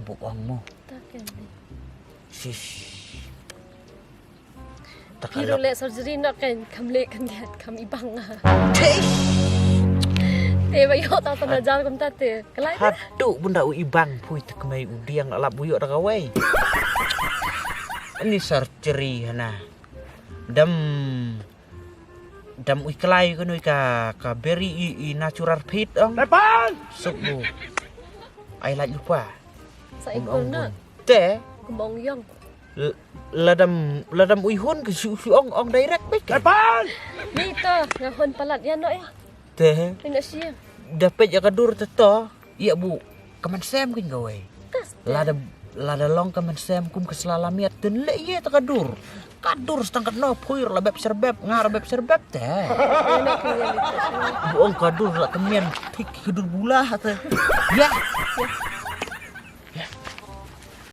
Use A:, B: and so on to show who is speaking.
A: buangmu.
B: Takkan ni.
A: Shish.
B: Pero le surjri nak kan kamle kan dia kami bang. Te bayo ta ta jar kum ta te. Kelai.
A: Haduk bunda ibang pui te kemai udiang alap buyuk dah kawai. Ini surjri hana. Dam ui kelai kan ui ka beri i natural pit ong.
C: Depan!
A: Subu. Ai lagi lupa.
B: Sa ikon na.
A: Te
B: Kumbong yang.
A: ladam ui hun ke su ong direct baik.
C: Depan!
B: Ni ta ngahon palat yan no ya.
A: Te
B: Ina siya.
A: dapat ya kadur teto. Iya bu. Kaman sem kan gawai.
B: Kas.
A: Lada long kaman sem kum keselalamiat dan le iya ta kadur. Kadur setengah no puir la beb serbeb ngar beb serbeb teh.
B: Ina kaya lihat.
A: Buong kadur la kemian tik kadur bulah teh. Ya.